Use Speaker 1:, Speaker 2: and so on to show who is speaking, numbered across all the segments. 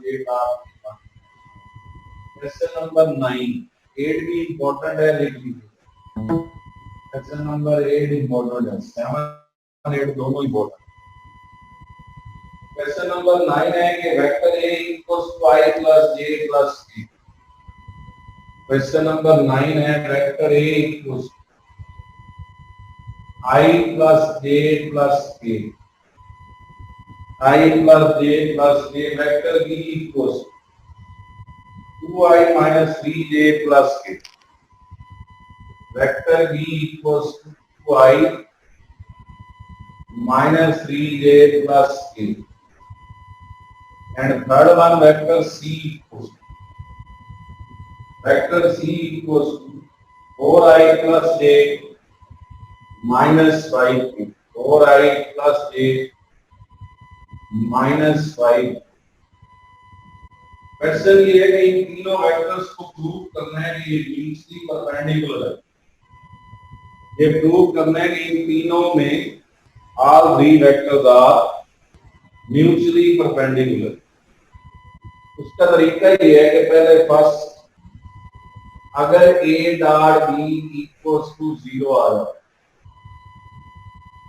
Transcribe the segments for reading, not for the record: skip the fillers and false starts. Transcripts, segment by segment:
Speaker 1: जे dot B 1। Question number 9, 8 भी important है, लिख लीजिए। क्वेश्चन नंबर 8 इंपॉर्टेंट है, 7 8 दोनों इंपॉर्टेंट। क्वेश्चन नंबर 9 है कि vector A equals to I plus J plus K. Question number 9 है vector A equals I plus J plus K. I plus J plus K vector B equals 2i minus 3j plus k। Vector b equals to 2i minus 3j plus k। And third one vector c equals to 4i plus j minus 5k। 4i plus j minus 5। Question ये है कि इन तीनों vectors को prove करना है कि ये म्यूचुअली परपेंडिकुलर है। ये प्रूव करना है कि इन तीनों में all three vectors are mutually perpendicular. उसका तरीका ये है कि पहले फर्स्ट अगर a dot b equals to 0 आ रहा है,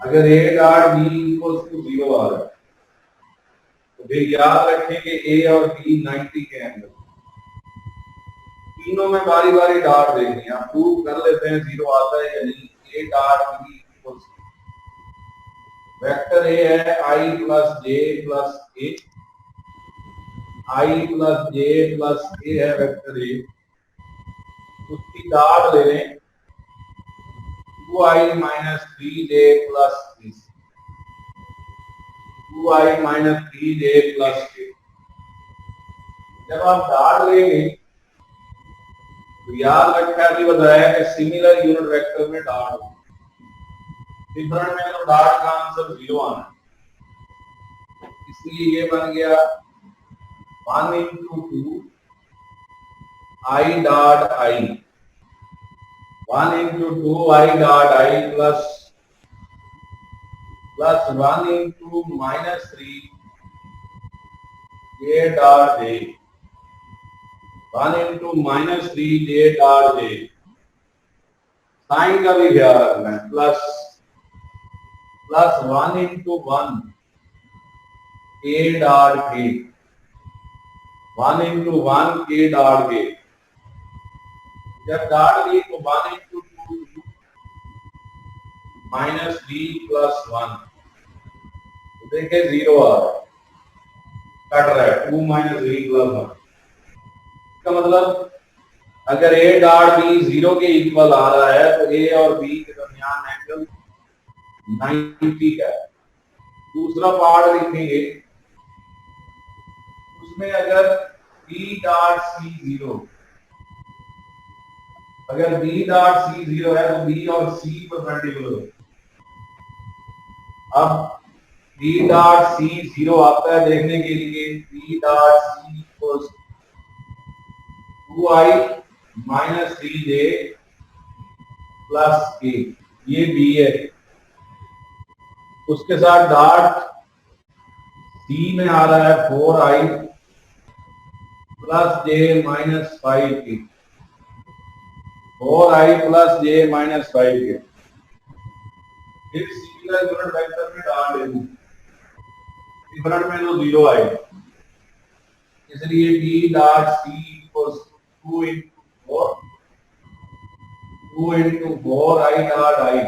Speaker 1: अगर a dot b equals to 0 आ रहा है तो फिर याद रखें कि a और b 90 के एंगल, तीनों में बारी बारी डॉट देखनी है। आप प्रूव कर लेते हैं 0 आता है या नहीं। a dot b equals vector a है i plus j plus k। i plus j plus k है वेक्टर a, उसकी डॉट ले लें 2i minus 3j plus k। 2i minus 3j plus k। जब आप डॉट लेंगे तो याद रखना भी बताया कि सिमिलर यूनिट वेक्टर में डॉट हो, डिफरेंट में तो डॉट का आंसर 0 आना है। इसलिए ये बन गया 1 into 2 i dot i, 1 into 2 i dot i plus 1 into minus 3 j dot j, 1 into minus 3 j dot j। Sign का भी ख्याल रखना है, plus 1 into 1 k dot k, 1 into 1 k dot k। जब डॉट ली तो 1 into 2 minus 3 plus 1, तो देखिए 0 आ रहा है, कट रहा है 2 minus 3 plus 1। इसका मतलब अगर a डॉट b 0 के इक्वल आ रहा है तो a और b के दरमियान एंगल 90 का है। दूसरा पार्ट लिखेंगे, उसमें अगर b डॉट c 0, अगर b डॉट c 0 है तो b और c परपेंडिकुलर है। अब b डॉट c 0 आता है देखने के लिए, b dot c equals 2i minus 3j plus k, ये b है। उसके साथ डॉट c में आ रहा है 4i plus j minus 5k, 4i plus j minus 5k। फिर सिमिलर यूनिट वेक्टर में डाल देंगे, डिफरेंट में तो 0 आएगा, इसलिए b dot c equals 2 into 4 i dot i,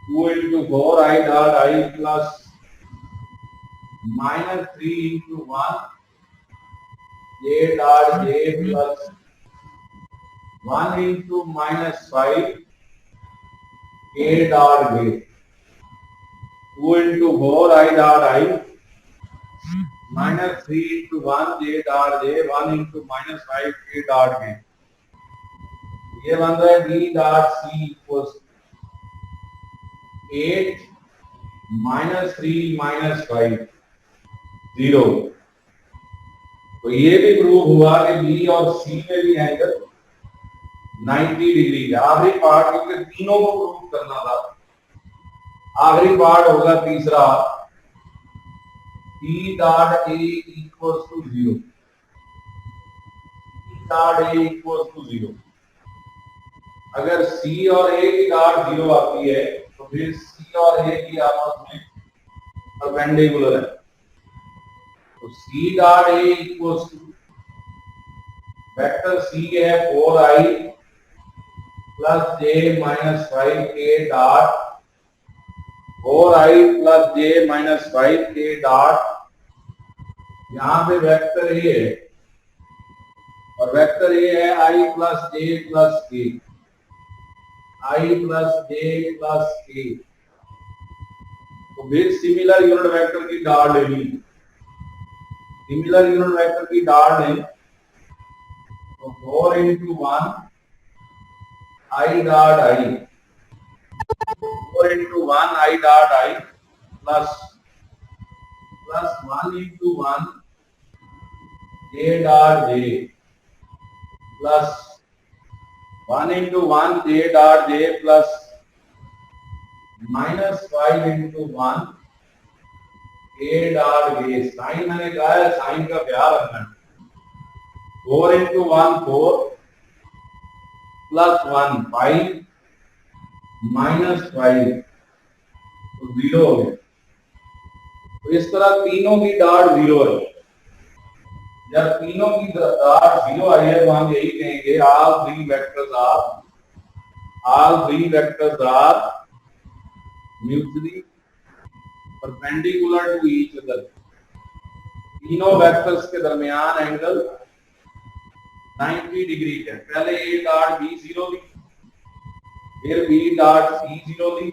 Speaker 1: 2 into 4 i dot i plus minus 3 into 1 j dot j plus 1 into minus 5 k dot j, 2 into 4 i dot i minus 3 into 1 j dot j, 1 into minus 5 k dot j। ये बन रहा है b dot c equals 8 minus 3 minus 5 0। तो ये भी prove हुआ कि b और c में भी एंगल 90 डिग्री है। आखिरी पार्ट, क्योंकि तीनों को प्रूव करना था, आखिरी पार्ट होगा तीसरा P dot A equals to 0. P dot A equals to 0. अगर C और A की डॉट 0 आती है तो फिर C और A की आपस में परपेंडिकुलर है। तो C dot A equals to vector C है 4i plus j minus 5k dot 4i plus j minus 5k dot, यहाँ पे वेक्टर A है और वेक्टर A है i plus j plus k, i plus j plus k। तो फिर similar unit vector की dot लेनी, सिमिलर यूनिट वेक्टर की डॉट लें तो 4 into 1 i dot I, 4 into 1 I dot I plus 1 into 1 j dot j plus 1 into 1 j dot j plus minus 5 into 1 k dot j। Sign मैंने कहा है sign का ख्याल रखना। 4 into 1 4 plus 1 5 minus 5 तो 0 हो गया। तो इस तरह तीनों की डॉट 0 है। जब तीनों की डॉट 0 आई है तो हम यही कहेंगे all three vectors are mutually perpendicular to each other। तीनों वेक्टर्स के दरमियान एंगल 90 डिग्री है। पहले A डॉट B 0 ली, फिर B डॉट C 0 ली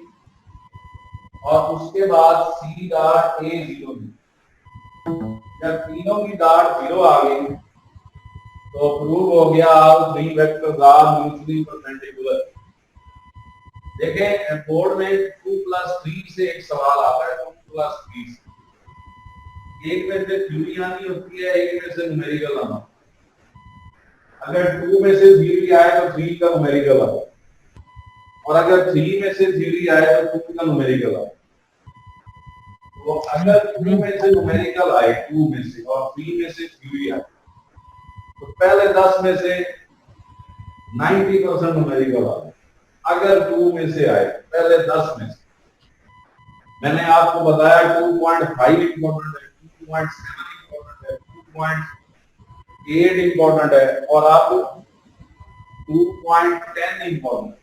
Speaker 1: और उसके बाद C डॉट A 0 ली। जब तीनों की डॉट 0 आ गई तो प्रूव हो गया all three vectors are mutually perpendicular। देखें बोर्ड में 2 plus 3 से एक सवाल आता है, 2 plus 3 से। एक में से थ्योरी आनी होती है, एक में से न्यूमेरिकल आना। अगर 2 में से थ्योरी आए तो 3 का न्यूमेरिकल आए और अगर 3 में से थ्योरी आए तो 2 का न्यूमेरिकल आए। तो अगर 2 में से न्यूमेरिकल आए 2 में से और 3 में से थ्योरी आए तो पहले 10 में से 90% न्यूमेरिकल आए। अगर 2 में से आए पहले 10 में से, मैंने आपको बताया 2.5 इंपॉर्टेंट है, 2.7 इंपॉर्टेंट है, 2.8 इंपॉर्टेंट है और अब 2.10 इंपॉर्टेंट,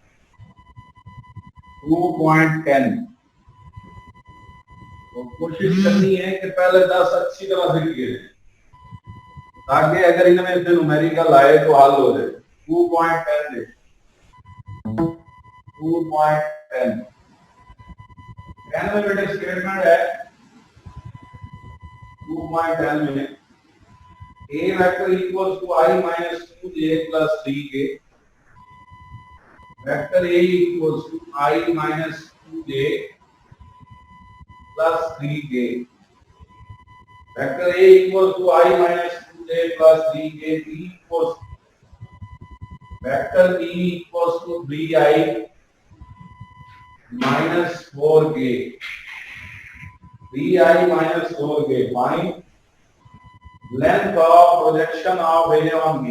Speaker 1: 2.10। तो कोशिश करनी है कि पहले 10 अच्छी तरह से किए ताकि अगर इनमें से न्यूमेरिकल आए तो हल हो जाए। 2.10 दे, 2.10 10 में बेटे स्टेटमेंट है 2.10 में A vector equals to I minus 2j plus 3k, vector A equals to I minus 2j plus 3k, vector A equals to I minus 2j plus 3k, B equals vector B equals to 3I minus 4k, 3I minus 4k। Find length of projection of A on B,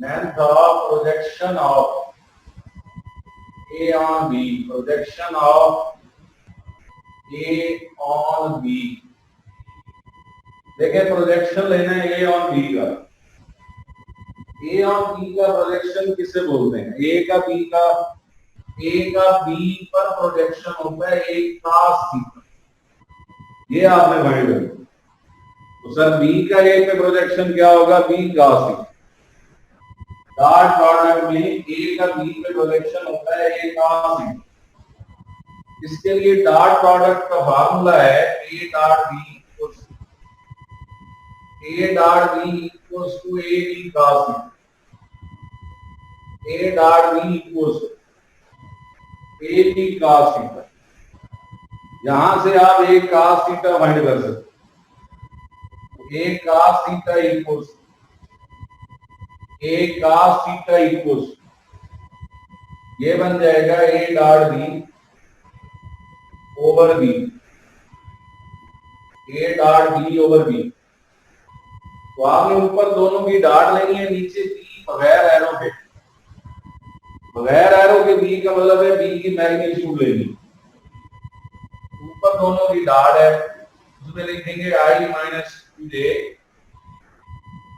Speaker 1: length of projection of A on B, projection of A on B। देखिए projection लेना है A on B का। A on B का projection किसे बोलते हैं? A का B पर प्रोजेक्शन होता है A cos थीटा। ये आपने फाइंड करना। तो सर B का A पे प्रोजेक्शन क्या होगा? B cos theta. Dot product में A का B पे प्रोजेक्शन होता है A cos थीटा। इसके लिए डॉट प्रोडक्ट का फार्मूला है A dot B equals to AB cos theta। A dot B equals to AB cos theta। यहां से आप A cos theta फाइंड कर सकते। A cos theta equals ये बन जाएगा A dot B over B, A dot B over B. तो आपने ऊपर दोनों की डॉट लेनी है, नीचे बी बगैर एरो के। बगैर एरो के बी का मतलब है बी की मैग्नीट्यूड लेनी। ऊपर दोनों की डॉट है, उसमें लिखेंगे i minus 2j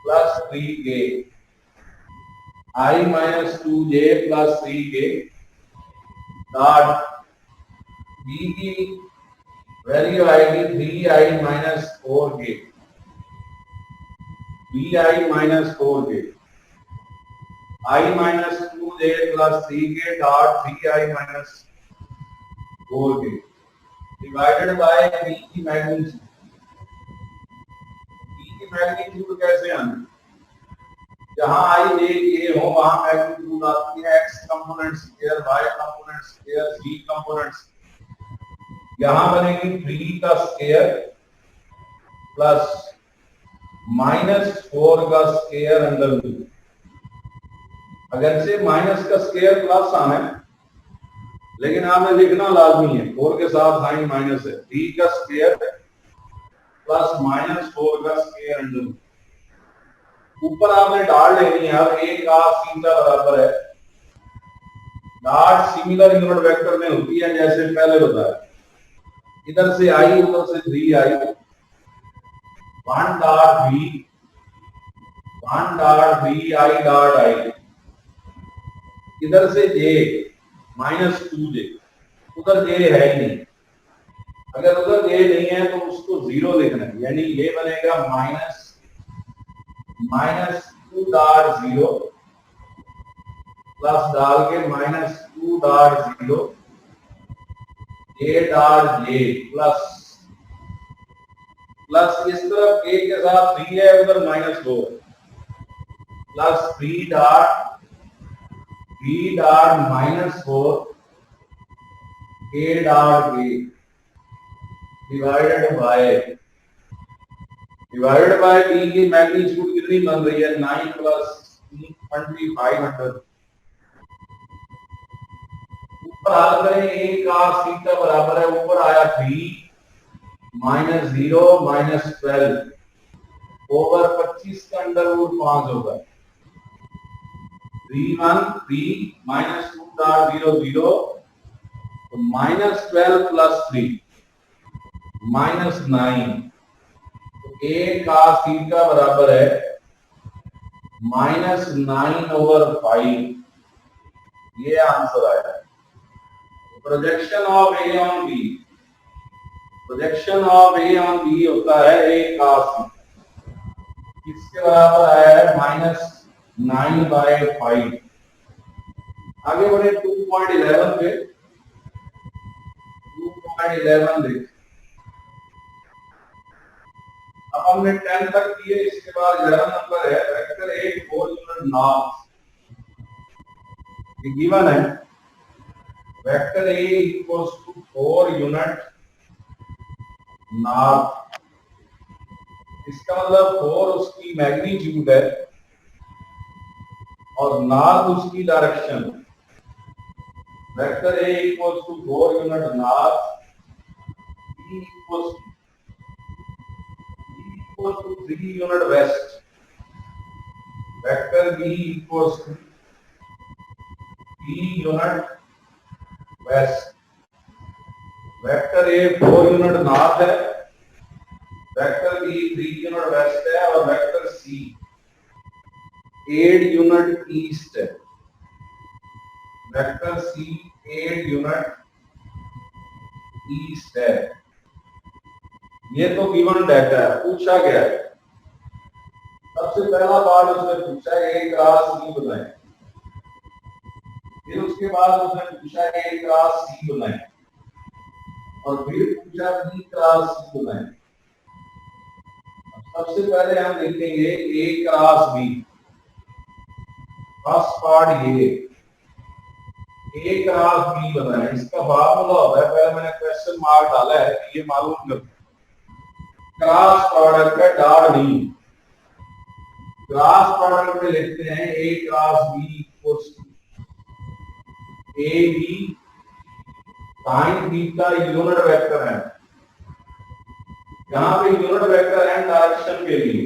Speaker 1: plus 3k, i minus 2j plus 3k dot b की वैल्यू आएगी 3i minus 4k, bi minus 4k, i minus 2j plus 3k dot 3i minus 4k divided by b की magnitude. b की magnitude कैसे आनी, जहां i a k हो वहां magnitude आती है x component square, y component square, z component. यहां बनेगी 3 का स्क्वायर प्लस माइनस 4 का स्क्वायर अंडर रूट। अगर से माइनस का स्क्वायर प्लस आना है, लेकिन आपने लिखना लाजमी है, 4 के साथ साइन माइनस है। 3 का स्क्वायर प्लस माइनस 4 का स्क्वायर अंडर रूट। ऊपर आपने डाल लेनी है। अब a का सीधा बराबर है, डाट सिमिलर यूनिट वेक्टर में होती है जैसे पहले बताया। इधर से आई, उधर से 3i, 1 dot v, 1 dot v i dot i, इधर से j माइनस 2j, उधर j है ही नहीं। अगर उधर j नहीं है तो उसको 0 लिखना है, यानी ये बनेगा माइनस 2 डॉट 0 प्लस डाल के minus 2 dot 0 j dot j plus इस तरफ k के साथ 3 है, उधर minus 2 plus 3 dot minus 4 k dot k divided by b की मैग्नीट्यूड कितनी बन रही है, 9 प्लस 2500। ऊपर हल करें, a का सीधा बराबर है, ऊपर आया 3 माइनस 0 माइनस 12 ओवर 25 का अंडर रूट 5 होगा। 3 माइनस 2 डॉट 0 0 तो माइनस 12 प्लस 3 माइनस 9। तो a का सीधा बराबर है माइनस 9 ओवर 5। ये आंसर आया। Projection of a on b, projection of a on b होता है a का किसके बराबर आया है, माइनस 9/5। आगे बढ़े 2.11 पे। 2.11 देख, अब हमने 10 तक किए, इसके बाद 11 नंबर है वेक्टर a 4 यूनिट नॉर्थ। ये गिवन है vector a equals to 4 unit north. इसका मतलब 4 उसकी मैग्नीट्यूड है और नॉर्थ उसकी direction. Vector a equals to 4 unit north, b equals to 3 unit west, vector b equals to 3 unit west. Vector a 4 unit north है, vector b 3 unit west है और vector c 8 unit east है। Vector c 8 unit east है। ये तो given data है। पूछा गया है, सबसे पहला पार्ट उसने पूछा a क्रॉस b बनाए, फिर उसके बाद उसने पूछा a क्रॉस c बनाए और फिर पूछा b क्रॉस c बनाए। सबसे पहले हम देखेंगे a cross b। First part ये a क्रॉस b बनाए, इसका फार्मूला होता है, पहले मैंने क्वेश्चन मार्क डाला है कि ये मालूम कर क्रॉस प्रोडक्ट है डॉट डी। क्रॉस प्रोडक्ट में लिखते हैं a cross b equals to ab sine theta unit vector है, यहाँ पे यूनिट वेक्टर है डायरेक्शन के लिए,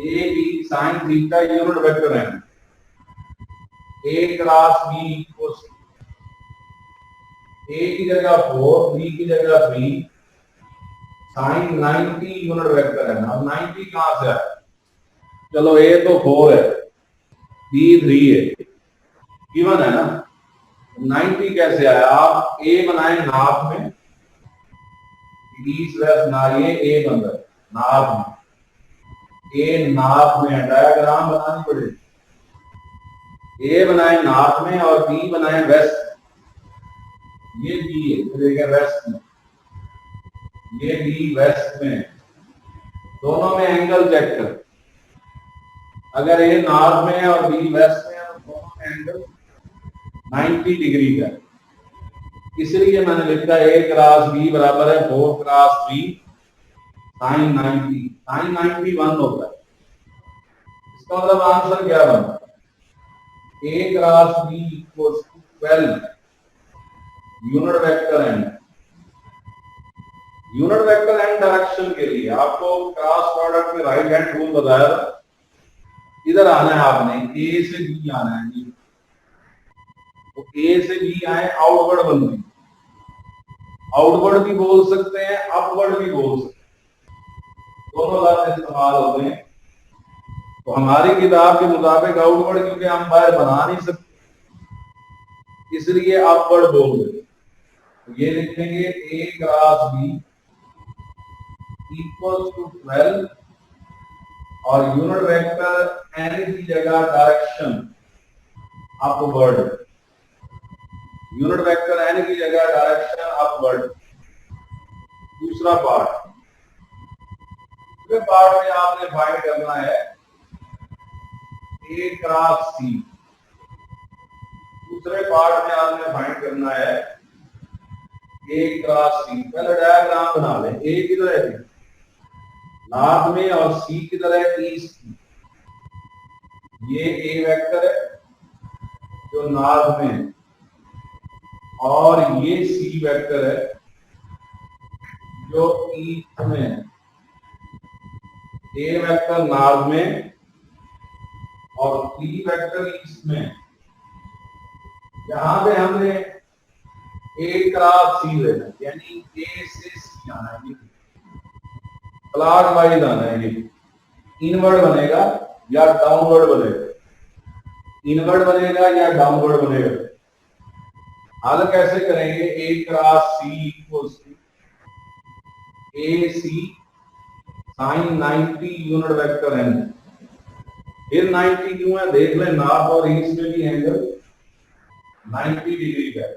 Speaker 1: A B sine theta unit vector है, ए क्रॉस बी इक्वल्स ए की जगह 4, बी की जगह 3, साइन 90 यूनिट वेक्टर है ना। अब 90 कहां से है? चलो ए तो 4 है, बी 3 है, गिवन है ना। 90 कैसे आया? आप ए बनाए नाप में, ईस्ट वेस्ट ना, ये ए बन रहा है नाप में, ए नाप में डायग्राम बनानी पड़ेगी। ए बनाए नाप में और बी बनाए वेस्ट, ये बी है, देखिए वेस्ट में, ये बी वेस्ट में, दोनों में एंगल चेक कर। अगर ए नॉर्थ में है और बी वेस्ट में है तो दोनों में एंगल 90 डिग्री का है। इसलिए मैंने लिखा ए क्रॉस बी बराबर है 4 क्रॉस 3 साइन 90। साइन 90 1 होता है, इसका मतलब आंसर क्या बनता है? ए cross B equals to 12 unit vector and, unit vector and direction के लिए आपको क्रॉस प्रोडक्ट में राइट हैंड रूल बताया था। इधर आना है आपने, ए से बी आना है, तो ए से बी आए आउटवर्ड बन गई, आउटवर्ड भी बोल सकते हैं, अपवर्ड भी बोल सकते हैं, दोनों लफ्ज इस्तेमाल होते हैं। तो हमारी किताब के मुताबिक आउटवर्ड क्योंकि हम बाहर बना नहीं सकते, इसलिए अपवर्ड बोल देते। तो ये लिखेंगे A cross B equals to 12 और यूनिट वेक्टर एन की जगह direction upward, unit vector N की जगह डायरेक्शन अपवर्ड। दूसरा पार्ट, दूसरे पार्ट में आपने फाइंड करना है ए क्रॉस सी, दूसरे पार्ट में आपने फाइंड करना है ए क्रॉस सी। पहले डायग्राम बना लें, ए किधर है नॉर्थ में और सी किधर है ईस्ट में। ये ए वेक्टर है जो नॉर्थ में है और ये सी वेक्टर है जो ईस्ट में है। ए वेक्टर नॉर्थ में और सी वेक्टर ईस्ट में। यहां पे हमने ए क्रॉस सी लेना, यानी ए से सी आना है, क्लॉकवाइज आना है। ये इनवर्ड बनेगा या डाउनवर्ड बनेगा, इनवर्ड बनेगा या डाउनवर्ड बनेगा। हल कैसे करेंगे? A cross C equals to a c sine 90 unit vector n. फिर 90 क्यों है? देख लें, नॉर्थ और ईस्ट में भी एंगल 90 डिग्री का है।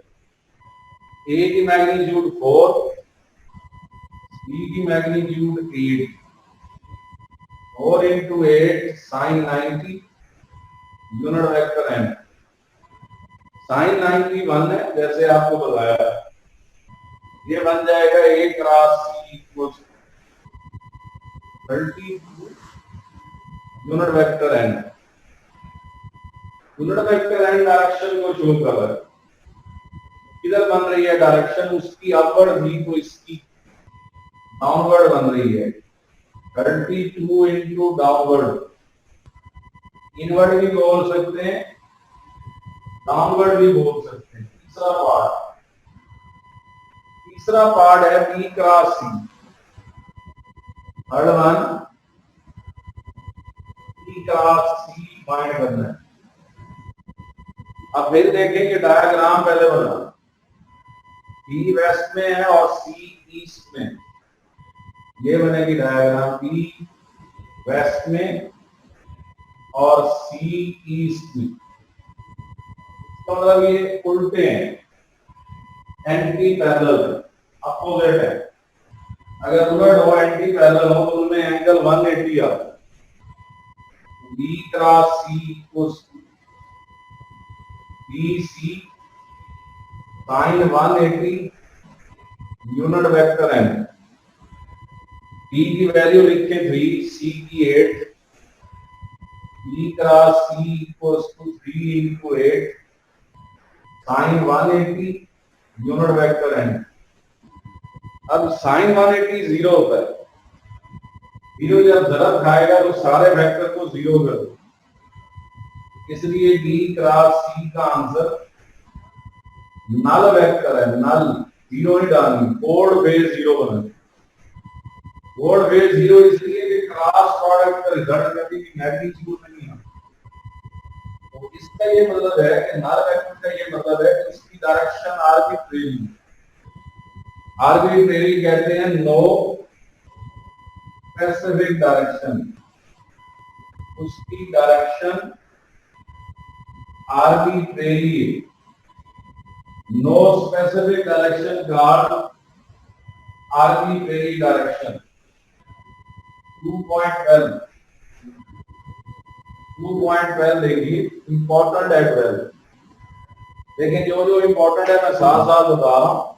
Speaker 1: ए की मैग्नीट्यूड 4, सी की magnitude 8, 4 into 8 sine 90 unit vector N. Sine 90 1 है जैसे आपको बताया, ये बन जाएगा A cross C equals 32 unit vector N. Unit vector N direction को शो कर रहा है, किधर बन रही है डायरेक्शन उसकी? अपवर्ड थी तो इसकी डाउनवर्ड बन रही है। 32 इंटू डाउनवर्ड, इनवर्ड भी बोल सकते हैं, डाउनवर्ड भी बोल सकते हैं। तीसरा पार्ट है बी क्रॉस सी। थर्ड वन बी क्रॉस सी फाइंड करना है। अब फिर देखेंगे डायग्राम पहले बना, बी वेस्ट में है और सी ईस्ट में। ये बनेगी डायग्राम, बी वेस्ट में और सी ईस्ट में। तो मतलब ये उल्टे हैं, एंटी पैरेलल, अपोजिट है। अगर उलट हो, एंटी पैरेलल हो, तो उनमें एंगल 180 आता है। B cross C equals to B C sine 180 unit vector N. B की वैल्यू लिखे 3, सी की 8, B cross C equals to 3 into 8 sine 180 unit vector है। अब साइन 180 जीरो होता है, जीरो जब जरब खाएगा तो सारे वेक्टर को जीरो कर दो, इसलिए बी क्रॉस सी का आंसर नल वेक्टर है। नल, जीरो नहीं डालनी, कोड बेस जीरो बना, कोड बेस जीरो इसलिए कि क्रॉस प्रोडक्ट का रिजल्ट कभी भी मैग्नीट्यूड नहीं है। तो इसका ये मतलब है कि नल वेक्टर का ये मतलब है कि उसकी डायरेक्शन आर्बिट्रेरी, आर्बिट्रेरी कहते हैं नो स्पेसिफिक डायरेक्शन, उसकी direction arbitrary, no specific direction called arbitrary direction. 2.12 2.12 देखिए, इंपॉर्टेंट है 12, लेकिन जो जो इंपॉर्टेंट है मैं साथ साथ बता रहा हूं।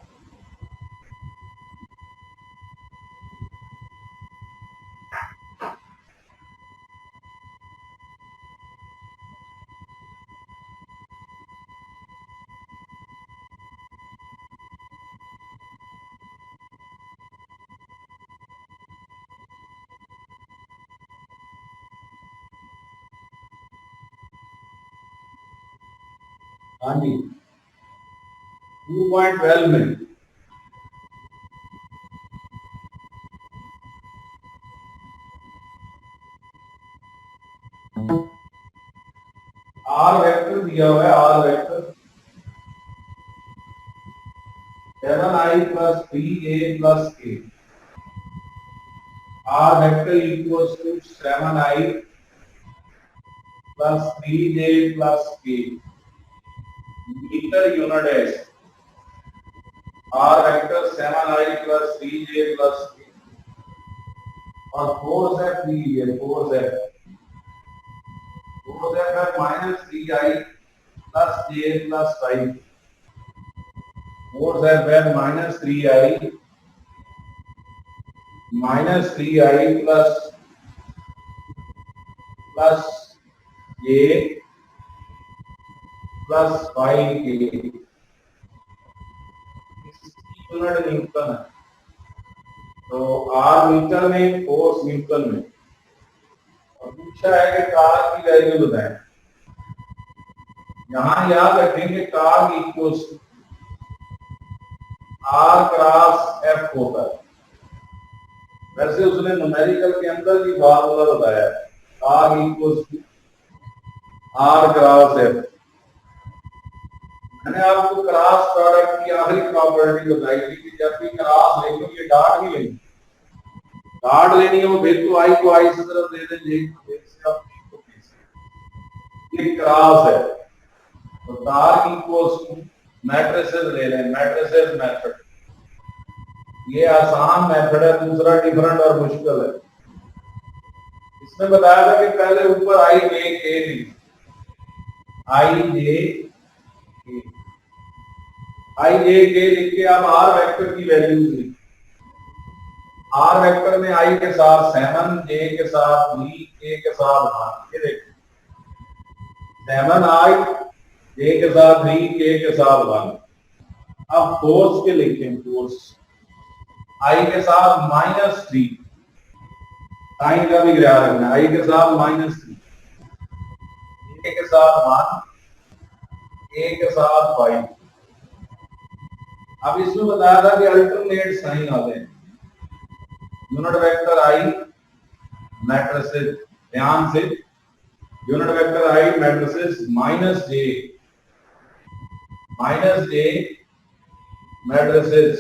Speaker 1: हाँ जी, 2.12 में आर वेक्टर दिया हुआ है, r vector 7i plus 3a plus k, r vector equals to 7i plus 3j plus k, metre unit है। R vector 7i plus 3j plus k और फोर्स है 3j, फोर्स है minus 3i plus j plus 5, force है minus 3i plus plus j plus 5k, unit newton है। तो r metre में, force newton में, और पूछा है कि कार की वैल्यू बताएं। यहां याद रखेंगे कार इक्वल्स आर क्रॉस एफ होता है, वैसे उसने न्यूमेरिकल के अंदर भी फार्मूला बताया, R equals R cross F. मैंने आपको क्रॉस प्रोडक्ट की आखिरी प्रॉपर्टी बताई थी कि जब भी क्रॉस लेंगे ये डॉट नहीं लेंगे, डॉट लेनी हो फिर तो आई को आई से तरफ दे दें, जे को से आप को से, ये क्रॉस है। तो तार इक्वल्स मैट्रिसेस ले लें, मैट्रिसेस मेथड, ये आसान मेथड है, दूसरा डिफरेंट और मुश्किल है। इसमें बताया था कि पहले ऊपर आई जे के लिख, आई जे के लिख के आप आर वेक्टर की वैल्यूज लिख, आर वेक्टर में आई के साथ 7, जे के साथ 3, के के साथ 1, ये देखिए 7i, जे के साथ 3, के के साथ 1। अब फोर्स के लिखें, फोर्स आई के साथ -3, साइन का भी ख्याल रखना, आई के साथ -3, ए के साथ 1, ए के साथ 5। अब इसमें बताया था कि अल्टरनेट साइन आते हैं, यूनिट वेक्टर आई मैट्रिसेस, ध्यान से unit vector i matrices -j matrices,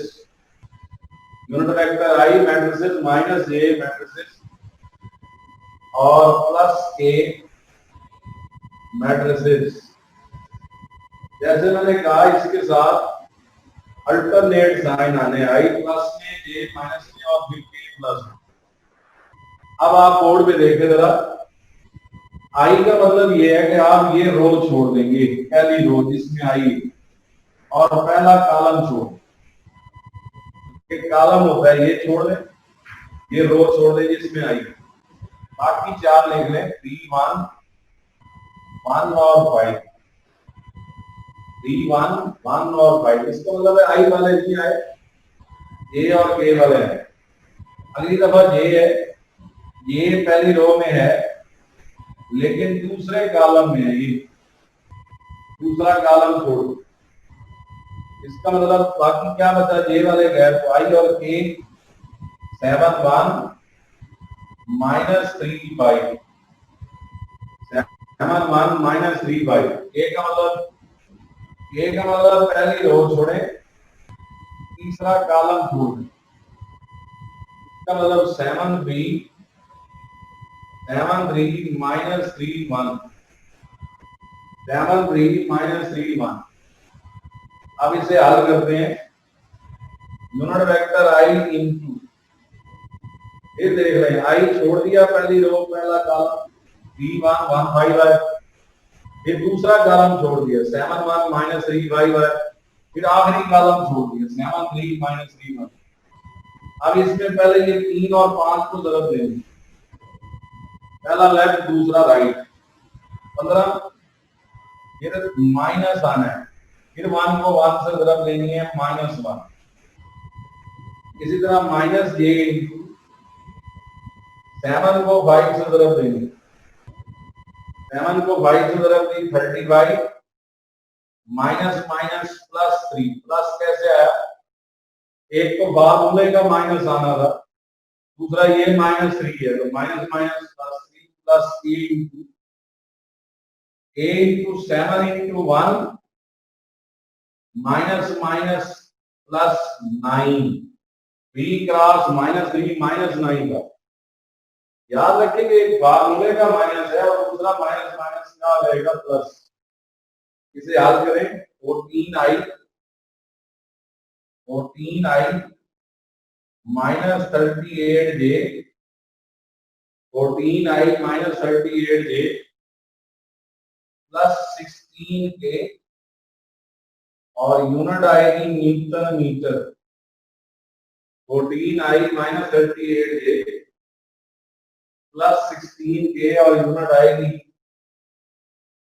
Speaker 1: unit vector i matrices -j matrices और +k मैट्रिसेस। जैसे मैंने कहा इसके साथ अल्टरनेट साइन आने, आई प्लस में, जे माइनस में और फिर के प्लस में। अब आप बोर्ड पे देखें जरा, आई का मतलब ये है कि आप ये रो छोड़ देंगे, पहली रो जिसमें आई, और पहला कॉलम छोड़, एक कॉलम होता है ये छोड़ दें, ये रो छोड़ दें जिसमें आई, बाकी चार लिख लें 3, 1, 1 और 5। 3 1 1 और 5, इसका मतलब है आई वाले भी आए, जे और के वाले हैं। अगली दफा जे है, ये पहली रो में है लेकिन दूसरे कॉलम में है, ये दूसरा कॉलम छोड़, इसका मतलब बाकी क्या बचा, जे वाले गए तो आई और के 7 1 -3 5, 7 1 -3 5, के का मतलब पहली रो छोड़े तीसरा कॉलम छोड़, इसका मतलब 7 3 -3 1, 7 3 -3 1। अब इसे हल करते हैं, यूनिट वेक्टर आई इनटू, फिर देख रहे हैं आई छोड़ दिया पहली रो पहला कॉलम 3 1 1 5 है, फिर दूसरा कॉलम छोड़ दिया 7 1 -3 5 है, फिर आखिरी कॉलम छोड़ दिया 7 3 -3 1। अब इसमें पहले ये 3 और 5 को जरूरत देंगे, पहला लेफ्ट दूसरा राइट, 15, फिर माइनस आना है, फिर 1 को 1 से जरूरत लेनी है -1, इसी तरह माइनस जे इंटू 7 को 5 से जरूरत देनी, 7 को 5 से जरूरत दी 35, माइनस माइनस +3, प्लस कैसे आया, एक तो बारमूले का माइनस आना था, दूसरा ये -3 है तो minus minus +3 plus a into 7 into 1 minus minus +9, b cross -3 -9 का, याद रखेंगे एक बारमूले का माइनस है और दूसरा माइनस माइनस का रहेगा प्लस। इसे याद करें, 14i -38j, 14i -38j +16k और यूनिट आएगी Newton metre, 14i -38j +16k और यूनिट आएगी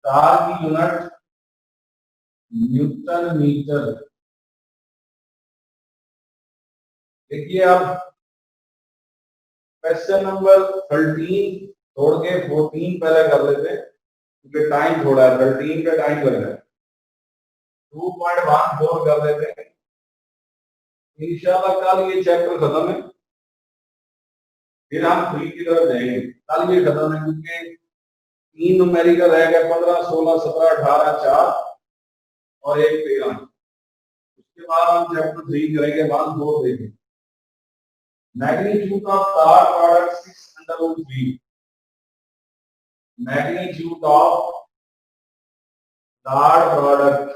Speaker 1: कार की यूनिट न्यूटन मीटर। देखिए अब क्वेश्चन नंबर 13 छोड़ के 14 पहले कर लेते हैं क्योंकि टाइम थोड़ा है, 13 का टाइम लग रहा है, 2.14 कर लेते हैं, इंशाल्लाह कल ये चैप्टर खत्म है, फिर हम 3 की तरफ जाएंगे। कल ये खत्म है क्योंकि 3 न्यूमेरिकल रह गए, 15 16 17 18 4 और 1 13, उसके बाद हम चैप्टर 3 करेंगे, 1 2 देखेंगे। Magnitude of dot product 6/3, magnitude of dot product,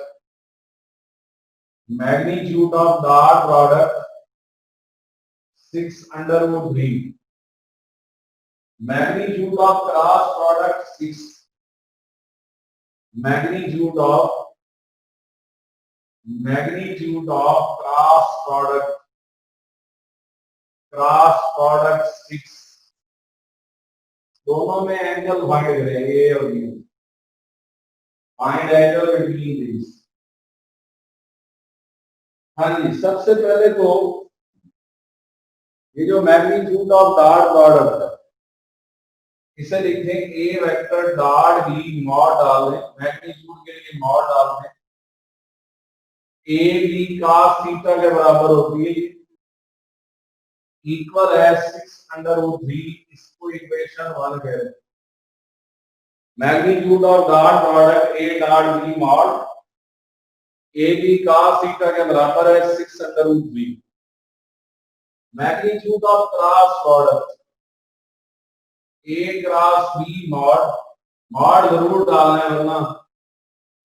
Speaker 1: magnitude of dot product 6/3, magnitude of cross product 6, magnitude of cross product 6, दोनों में एंगल फाइंड करेंगे, ए और B, find angle between these. हाँ जी, सबसे पहले तो ये जो मैग्नीट्यूड ऑफ डॉट प्रोडक्ट है इसे लिखते हैं ए वेक्टर डॉट बी मॉड डाल दें, मैग्नीट्यूड के लिए मॉड डाल दें, ए बी cos थीटा के बराबर होती है, इक्वल है 6/3, इसको इक्वेशन 1 कह रहे हैं। Magnitude of dot product A dot B mod A B cos theta के बराबर है 6/3। Magnitude of cross product A cross B mod, mod जरूर डालना है वरना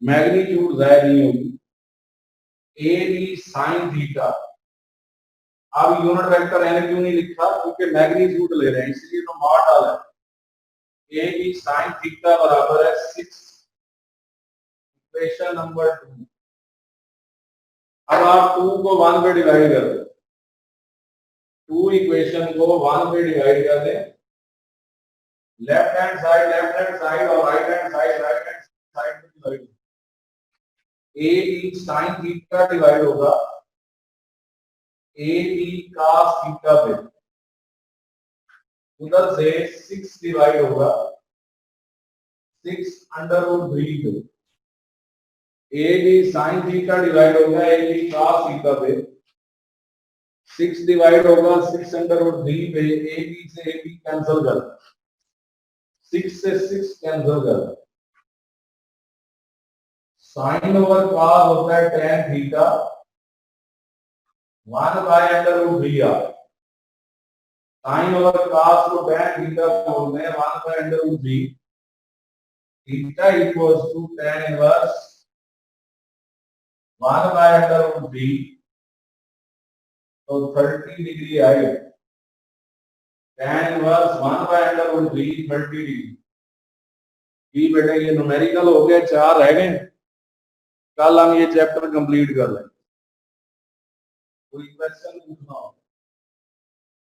Speaker 1: मैग्नीट्यूड जाहिर नहीं होगी, ए बी साइन थीटा। अब यूनिट वेक्टर एन क्यों नहीं लिखा, क्योंकि मैग्नीट्यूड ले रहे हैं इसलिए तो मॉड डाला है, ए बी साइन थीटा बराबर है 6, इक्वेशन नंबर 2। अब आप 2 को 1 पे डिवाइड कर दो, 2 इक्वेशन को 1 पे डिवाइड कर दें, लेफ्ट हैंड साइड और राइट हैंड साइड पे divide. A B sine theta divide होगा ए बी cos थीटा पे, उधर से 6 डिवाइड होगा 6 अंडर रूट 3 पे, A B sine theta divide होगा ए बी cos थीटा पे, 6 डिवाइड होगा 6 अंडर रूट 3 पे, ए बी से ए बी कैंसिल कर, 6 से 6 कैंसिल कर, साइन ओवर cos होता है tan theta 1 by under root 3r, sine over cos को tan थीटा बोलते हैं 1 by under root 3, theta equals to tan inverse 1 by under root 3, तो 30 डिग्री आएगा, tan inverse 1 by under root 3 30 degree. ये बेटा ये न्यूमेरिकल हो गए, 4 रह गए, कल हम ये चैप्टर कंप्लीट कर लेंगे। कोई क्वेश्चन पूछना हो?